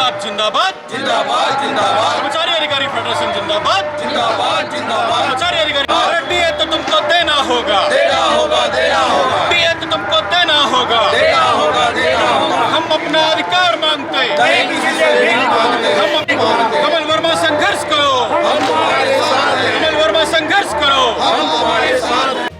जिंदाबाद जिंदाबाद जिंदाबाद जिंदाबाद कर्मचारी अधिकारी फेडरेशन जिंदाबाद जिंदाबाद जिंदाबाद कर्मचारी अधिकारी डीए तो तुमको देना होगा देना होगा देना होगा डीए तो तुमको देना होगा देना होगा देना होगा। हम अपना अधिकार मांगते नहीं किसी से भीख मांगते कमल वर्मा संघर्ष करो हम तुम्हारे साथ हैं कमल वर्मा संघर्ष करो हम तुम्हारे साथ हैं।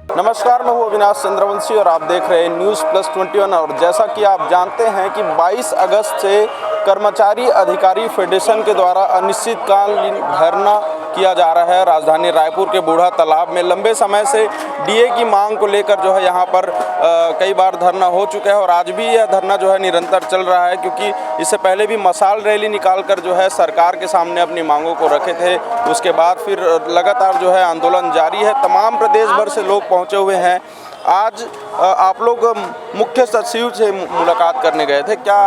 नमस्कार, मैं हूँ अविनाश चंद्रवंशी और आप देख रहे हैं न्यूज़ प्लस 21। और जैसा कि आप जानते हैं कि 22 अगस्त से कर्मचारी अधिकारी फेडरेशन के द्वारा अनिश्चितकालीन धरना किया जा रहा है राजधानी रायपुर के बूढ़ा तालाब में। लंबे समय से डीए की मांग को लेकर जो है यहाँ पर कई बार धरना हो चुका है और आज भी यह धरना जो है निरंतर चल रहा है, क्योंकि इससे पहले भी मशाल रैली निकालकर जो है सरकार के सामने अपनी मांगों को रखे थे। उसके बाद फिर लगातार जो है आंदोलन जारी है। तमाम प्रदेश भर से लोग पहुँचे हुए हैं। आज आप लोग मुख्य सचिव से मुलाकात करने गए थे, क्या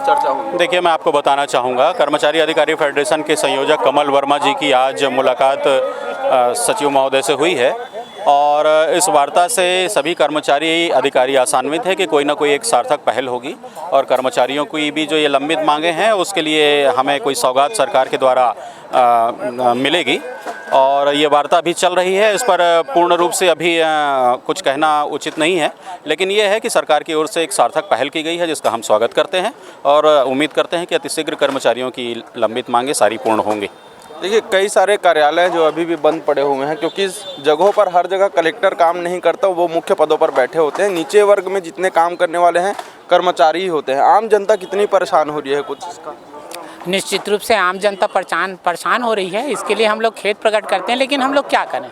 चर्चा हुई? देखिए, मैं आपको बताना चाहूँगा, कर्मचारी अधिकारी फेडरेशन के संयोजक कमल वर्मा जी की आज मुलाकात सचिव महोदय से हुई है और इस वार्ता से सभी कर्मचारी अधिकारी आशान्वित है कि कोई ना कोई एक सार्थक पहल होगी और कर्मचारियों की भी जो ये लंबित मांगे हैं उसके लिए हमें कोई सौगात सरकार के द्वारा मिलेगी। और ये वार्ता भी चल रही है। इस पर पूर्ण रूप से अभी कुछ कहना उचित नहीं है, लेकिन ये है कि सरकार की ओर से एक सार्थक पहल की गई है जिसका हम स्वागत करते हैं और उम्मीद करते हैं कि अतिशीघ्र कर्मचारियों की लंबित मांगे सारी पूर्ण होंगी। देखिए, कई सारे कार्यालय जो अभी भी बंद पड़े हुए हैं, क्योंकि इस जगहों पर हर जगह कलेक्टर काम नहीं करता, वो मुख्य पदों पर बैठे होते हैं। नीचे वर्ग में जितने काम करने वाले हैं कर्मचारी ही होते हैं। आम जनता कितनी परेशान हो रही है कुछ इसका? निश्चित रूप से आम जनता परेशान हो रही है। इसके लिए हम लोग खेद प्रकट करते हैं, लेकिन हम लोग क्या करें?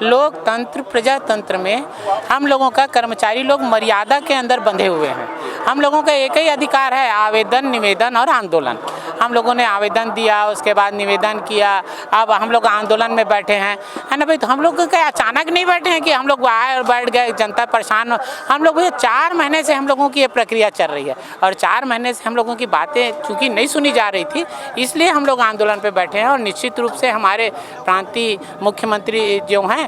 लोकतंत्र प्रजातंत्र में हम लोगों का कर्मचारी लोग मर्यादा के अंदर बंधे हुए हैं। हम लोगों का एक ही अधिकार है, आवेदन, निवेदन और आंदोलन। हम लोगों ने आवेदन दिया, उसके बाद निवेदन किया, अब हम लोग आंदोलन में बैठे हैं, है ना भाई? तो हम लोग क्या अचानक नहीं बैठे हैं कि हम लोग आए और बैठ गए, जनता परेशान हो। हम लोग भैया 4 महीने से हम लोगों की ये प्रक्रिया चल रही है और 4 महीने से हम लोगों की बातें चूँकि नहीं सुनी जा रही थी, इसलिए हम लोग आंदोलन पे बैठे हैं। और निश्चित रूप से हमारे प्रांतीय मुख्यमंत्री जो हैं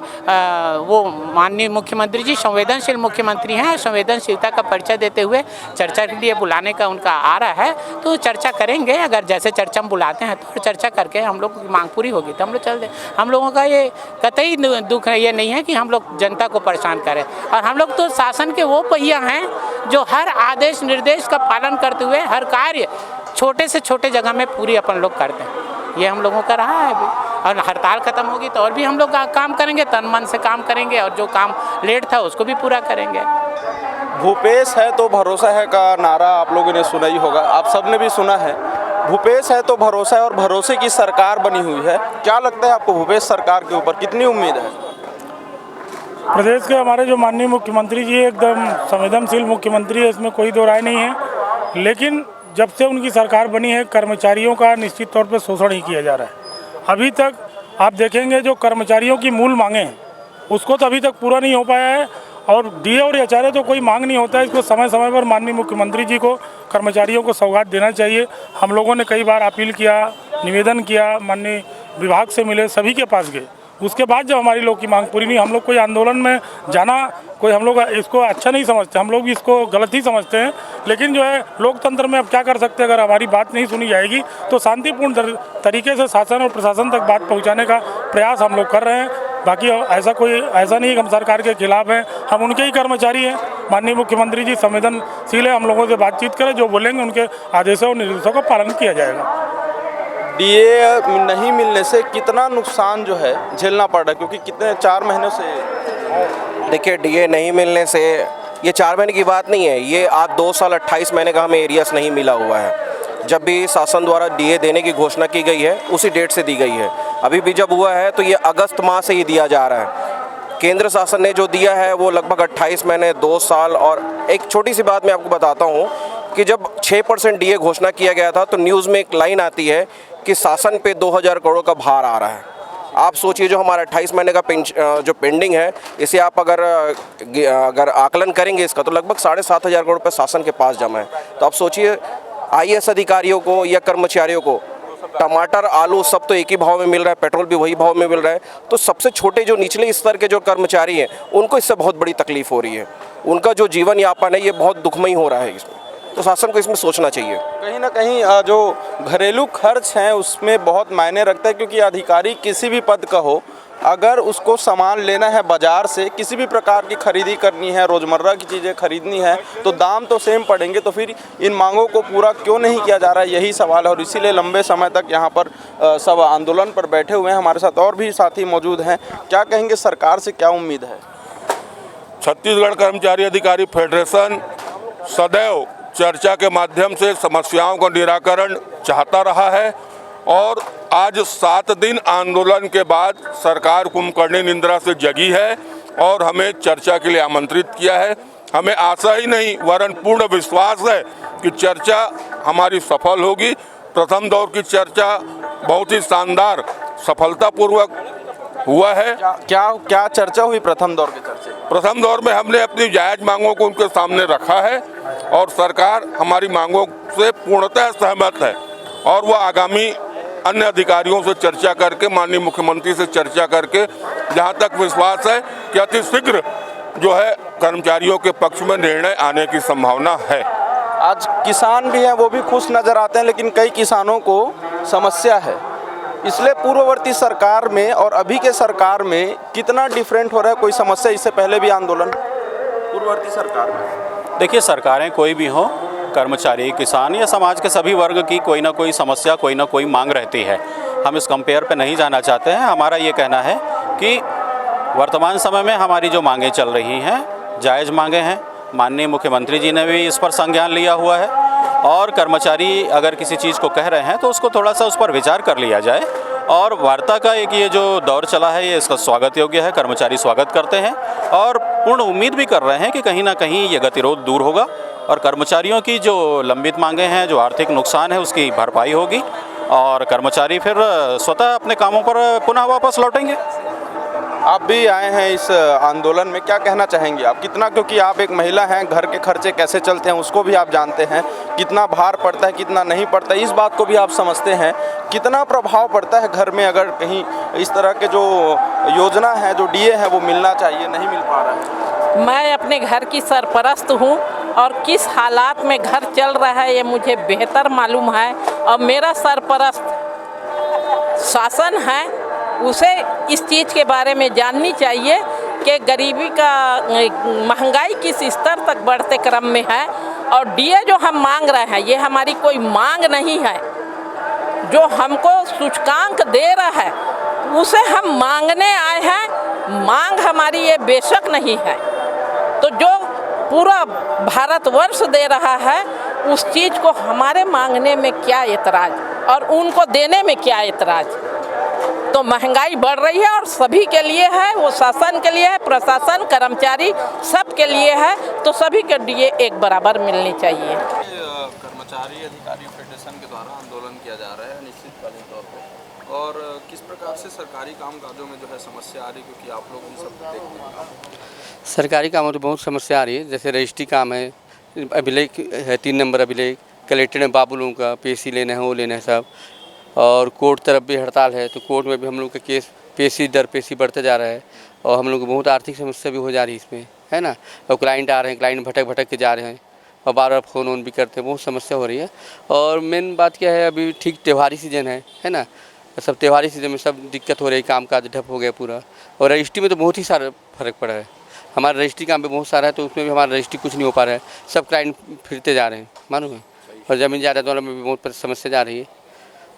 वो माननीय मुख्यमंत्री जी संवेदनशील मुख्यमंत्री हैं। संवेदनशीलता का परिचय देते हुए चर्चा के लिए बुलाने का उनका आ रहा है, तो चर्चा करेंगे। अगर जैसे चर्चा में बुलाते हैं तो चर्चा करके हम लोग की मांग पूरी होगी तो हम लोग चल दें। हम लोगों का ये कतई दुख ये नहीं है कि हम लोग जनता को परेशान करें, और हम लोग तो शासन के वो पहिया हैं जो हर आदेश निर्देश का पालन करते हुए हर कार्य छोटे से छोटे जगह में पूरी अपन लोग करते हैं। ये हम लोगों का रहा है अभी, और हड़ताल ख़त्म होगी तो और भी हम लोग काम करेंगे, तन मन से काम करेंगे और जो काम लेट था उसको भी पूरा करेंगे। भूपेश है तो भरोसा है का नारा आप लोगों ने सुना ही होगा, आप सबने भी सुना है। भूपेश है तो भरोसा है और भरोसे की सरकार बनी हुई है। क्या लगता है आपको, भूपेश सरकार के ऊपर कितनी उम्मीद है? प्रदेश के हमारे जो माननीय मुख्यमंत्री जी एकदम संवेदनशील मुख्यमंत्री है, इसमें कोई दो राय नहीं है। लेकिन जब से उनकी सरकार बनी है, कर्मचारियों का निश्चित तौर पर शोषण ही किया जा रहा है। अभी तक आप देखेंगे जो कर्मचारियों की मूल मांगें हैं उसको तो अभी तक पूरा नहीं हो पाया है, और डीए और एचआरए तो कोई मांग नहीं होता है। इसको समय समय पर माननीय मुख्यमंत्री जी को कर्मचारियों को सौगात देना चाहिए। हम लोगों ने कई बार अपील किया, निवेदन किया, माननीय विभाग से मिले, सभी के पास गए। उसके बाद जब हमारी लोग की मांग पूरी नहीं, हम लोग कोई आंदोलन में जाना कोई हम लोग इसको अच्छा नहीं समझते, हम लोग इसको गलत ही समझते हैं। लेकिन जो है लोकतंत्र में अब क्या कर सकते हैं, अगर हमारी बात नहीं सुनी जाएगी तो शांतिपूर्ण तरीके से शासन और प्रशासन तक बात पहुंचाने का प्रयास हम लोग कर रहे हैं। बाकी ऐसा नहीं कि हम सरकार के खिलाफ हैं, हम उनके ही कर्मचारी हैं। माननीय मुख्यमंत्री जी संवेदनशील है, हम लोगों से बातचीत करें, जो बोलेंगे उनके आदेशों और निर्देशों का पालन किया जाएगा। डीए नहीं मिलने से कितना नुकसान जो है झेलना पड़ रहा है, क्योंकि कितने 4 महीनों से? देखिए, डीए नहीं मिलने से ये 4 महीने की बात नहीं है, ये आज 2 साल 28 महीने का हमें एरियर्स नहीं मिला हुआ है। जब भी शासन द्वारा डीए देने की घोषणा की गई है उसी डेट से दी गई है। अभी भी जब हुआ है तो ये अगस्त माह से ही दिया जा रहा है। केंद्र शासन ने जो दिया है वो लगभग 28 महीने, 2 साल। और एक छोटी सी बात मैं आपको बताता हूँ कि जब 6% डीए घोषणा किया गया था तो न्यूज़ में एक लाइन आती है कि शासन पे 2000 करोड़ का भार आ रहा है। आप सोचिए, जो हमारा 28 महीने का जो पेंडिंग है, इसे आप अगर आकलन करेंगे इसका, तो लगभग 7500 करोड़ रुपये शासन के पास जमा है। तो आप सोचिए आईएएस अधिकारियों को या कर्मचारियों को टमाटर आलू सब तो एक ही भाव में मिल रहा है, पेट्रोल भी वही भाव में मिल रहा है, तो सबसे छोटे जो निचले स्तर के जो कर्मचारी हैं उनको इससे बहुत बड़ी तकलीफ हो रही है। उनका जो जीवन यापन है ये बहुत दुखमयी हो रहा है इसमें, तो शासन को इसमें सोचना चाहिए। कहीं ना कहीं जो घरेलू खर्च हैं उसमें बहुत मायने रखता है, क्योंकि अधिकारी किसी भी पद का हो, अगर उसको सामान लेना है बाज़ार से, किसी भी प्रकार की खरीदी करनी है, रोज़मर्रा की चीज़ें खरीदनी है, तो दाम तो सेम पड़ेंगे, तो फिर इन मांगों को पूरा क्यों नहीं किया जा रहा है, यही सवाल है। और इसीलिए लंबे समय तक यहाँ पर सब आंदोलन पर बैठे हुए हैं। हमारे साथ और भी साथी मौजूद हैं। क्या कहेंगे, सरकार से क्या उम्मीद है? छत्तीसगढ़ कर्मचारी अधिकारी फेडरेशन सदैव चर्चा के माध्यम से समस्याओं का निराकरण चाहता रहा है और आज 7 दिन आंदोलन के बाद सरकार कुंभकर्णी निंद्रा से जगी है और हमें चर्चा के लिए आमंत्रित किया है। हमें आशा ही नहीं वरन पूर्ण विश्वास है कि चर्चा हमारी सफल होगी। प्रथम दौर की चर्चा बहुत ही शानदार सफलतापूर्वक हुआ है। क्या चर्चा हुई प्रथम दौर के चर्चे? प्रथम दौर में हमने अपनी जायज़ मांगों को उनके सामने रखा है और सरकार हमारी मांगों से पूर्णतः सहमत है और वह आगामी अन्य अधिकारियों से चर्चा करके, माननीय मुख्यमंत्री से चर्चा करके, जहां तक विश्वास है कि अति शीघ्र जो है कर्मचारियों के पक्ष में निर्णय आने की संभावना है। आज किसान भी हैं, वो भी खुश नज़र आते हैं, लेकिन कई किसानों को समस्या है। इसलिए पूर्ववर्ती सरकार में और अभी के सरकार में कितना डिफरेंट हो रहा है? कोई समस्या इससे पहले भी आंदोलन पूर्ववर्ती सरकार में? देखिए, सरकारें कोई भी हो, कर्मचारी, किसान या समाज के सभी वर्ग की कोई ना कोई समस्या, कोई ना कोई मांग रहती है। हम इस कंपेयर पे नहीं जाना चाहते हैं। हमारा ये कहना है कि वर्तमान समय में हमारी जो मांगें चल रही हैं जायज़ मांगें हैं। माननीय मुख्यमंत्री जी ने भी इस पर संज्ञान लिया हुआ है और कर्मचारी अगर किसी चीज़ को कह रहे हैं तो उसको थोड़ा सा उस पर विचार कर लिया जाए। और वार्ता का एक ये जो दौर चला है ये इसका स्वागत योग्य है, कर्मचारी स्वागत करते हैं और पूर्ण उम्मीद भी कर रहे हैं कि कहीं ना कहीं ये गतिरोध दूर होगा और कर्मचारियों की जो लंबित मांगें हैं, जो आर्थिक नुकसान है, उसकी भरपाई होगी और कर्मचारी फिर स्वतः अपने कामों पर पुनः वापस लौटेंगे। आप भी आए हैं इस आंदोलन में, क्या कहना चाहेंगे आप? कितना, क्योंकि आप एक महिला हैं, घर के खर्चे कैसे चलते हैं उसको भी आप जानते हैं, कितना भार पड़ता है, कितना नहीं पड़ता है, इस बात को भी आप समझते हैं। कितना प्रभाव पड़ता है घर में अगर कहीं इस तरह के जो योजना है, जो डीए है, वो मिलना चाहिए, नहीं मिल पा रहा है? मैं अपने घर की सरपरस्त हूँ और किस हालात में घर चल रहा है ये मुझे बेहतर मालूम है और मेरा सरपरस्त शासन है, उसे इस चीज़ के बारे में जाननी चाहिए कि गरीबी का, महंगाई किस स्तर तक बढ़ते क्रम में है और डीए जो हम मांग रहे हैं ये हमारी कोई मांग नहीं है। जो हमको सूचकांक दे रहा है उसे हम मांगने आए हैं, मांग हमारी ये बेशक नहीं है। तो जो पूरा भारतवर्ष दे रहा है उस चीज़ को हमारे मांगने में क्या एतराज़ और उनको देने में क्या एतराज़। तो महंगाई बढ़ रही है और सभी के लिए है, वो शासन के लिए है, प्रशासन, कर्मचारी सब के लिए है, तो सभी के लिए एक बराबर मिलनी चाहिए। कर्मचारी अधिकारी फेडरेशन के द्वारा आंदोलन किया जा रहा है अनिश्चितकालीन तौर पे, और किस प्रकार से सरकारी कामकाजों में जो है समस्या आ रही, क्योंकि आप लोग भी सब देखते हैं सरकारी कामों में बहुत समस्या आ रही है। जैसे रजिस्ट्री काम है, अभिलेख है, 3 नंबर अभिलेख, कलेक्टर में बाबू लोगों का पेशी लेना है, वो लेना है सब, और कोर्ट तरफ भी हड़ताल है, तो कोर्ट में भी हम लोग का केस पेशी दर पेशी बढ़ते जा रहा है और हम लोग को बहुत आर्थिक समस्या भी हो जा रही है इसमें, है ना। और क्लाइंट आ रहे हैं, क्लाइंट भटक के जा रहे हैं और बार-बार फ़ोन वोन भी करते हैं, बहुत समस्या हो रही है। और मेन बात क्या है, अभी ठीक त्योहारी सीजन है ना, सब त्योहारी सीजन में सब दिक्कत हो रही है, काम काज ठप हो गया पूरा। और रजिस्ट्री में तो बहुत ही सारा फ़र्क पड़ा है, हमारा रजिस्ट्री काम पे बहुत सारा है, तो उसमें भी हमारा रजिस्ट्री कुछ नहीं हो पा रहा है, सब क्लाइंट फिरते जा रहे हैं, मालूम है। और ज़मीन जायदाद वालों में भी बहुत समस्या जा रही है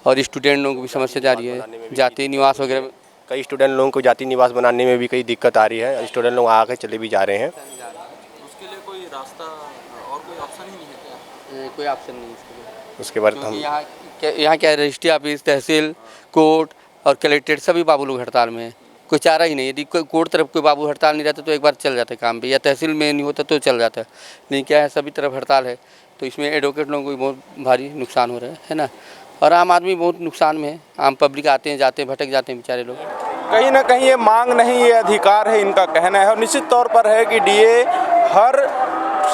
और स्टूडेंट लोगों को भी समस्या जा रही है, जाति निवास वगैरह में कई स्टूडेंट लोगों को जाति निवास बनाने में भी कई दिक्कत आ रही है, स्टूडेंट लोग आके चले भी जा रहे हैं। उसके लिए कोई रास्ता और कोई ऑप्शन ही नहीं है क्या? कोई ऑप्शन नहीं इसके लिए। उसके बाद हम यहाँ क्या है, रजिस्ट्री ऑफिस, तहसील, कोर्ट और कलेक्ट्रेट सभी बाबू लोग हड़ताल में है, कोई चारा ही नहीं। यदि कोई कोर्ट तरफ कोई बाबू हड़ताल नहीं रहता तो एक बार चल जाता है काम पे, या तहसील में नहीं होता तो चल जाता है, लेकिन क्या है सभी तरफ हड़ताल है, तो इसमें एडवोकेट लोगों को भी बहुत भारी नुकसान हो रहा है ना। और आम आदमी बहुत नुकसान में है, आम पब्लिक आते हैं जाते हैं, भटक जाते हैं बेचारे लोग। कहीं ना कहीं ये मांग नहीं, ये अधिकार है, इनका कहना है। और निश्चित तौर पर है कि डीए हर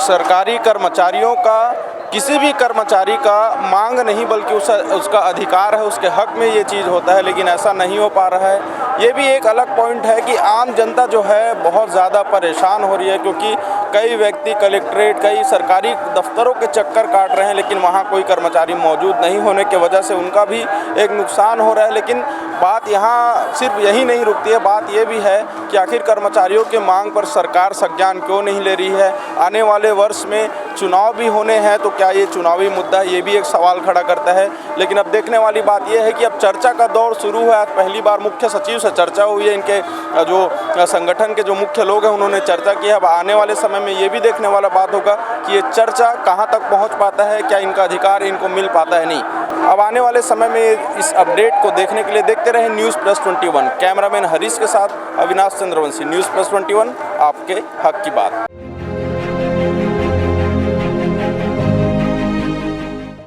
सरकारी कर्मचारियों का किसी भी कर्मचारी का मांग नहीं बल्कि उसका अधिकार है, उसके हक में ये चीज़ होता है, लेकिन ऐसा नहीं हो पा रहा है। ये भी एक अलग पॉइंट है कि आम जनता जो है बहुत ज़्यादा परेशान हो रही है, क्योंकि कई व्यक्ति कलेक्ट्रेट, कई सरकारी दफ्तरों के चक्कर काट रहे हैं, लेकिन वहाँ कोई कर्मचारी मौजूद नहीं होने की वजह से उनका भी एक नुकसान हो रहा है। लेकिन बात यहाँ सिर्फ यही नहीं रुकती है, बात ये भी है कि आखिर कर्मचारियों के मांग पर सरकार संज्ञान क्यों नहीं ले रही है। आने वाले वर्ष में चुनाव भी होने हैं, तो क्या ये चुनावी मुद्दा है, ये भी एक सवाल खड़ा करता है। लेकिन अब देखने वाली बात यह है कि अब चर्चा का दौर शुरू है। आज पहली बार मुख्य सचिव से चर्चा हुई है, इनके जो संगठन के जो मुख्य लोग हैं उन्होंने चर्चा की है। अब आने वाले समय में ये भी देखने वाला बात होगा कि ये चर्चा कहाँ तक पहुँच पाता है, क्या इनका अधिकार इनको मिल पाता है नहीं। अब आने वाले समय में इस अपडेट को देखने के लिए देखते रहे News+21। कैमरामैन हरीश के साथ अविनाश चंद्रवंशी, News+21, आपके हक की बात।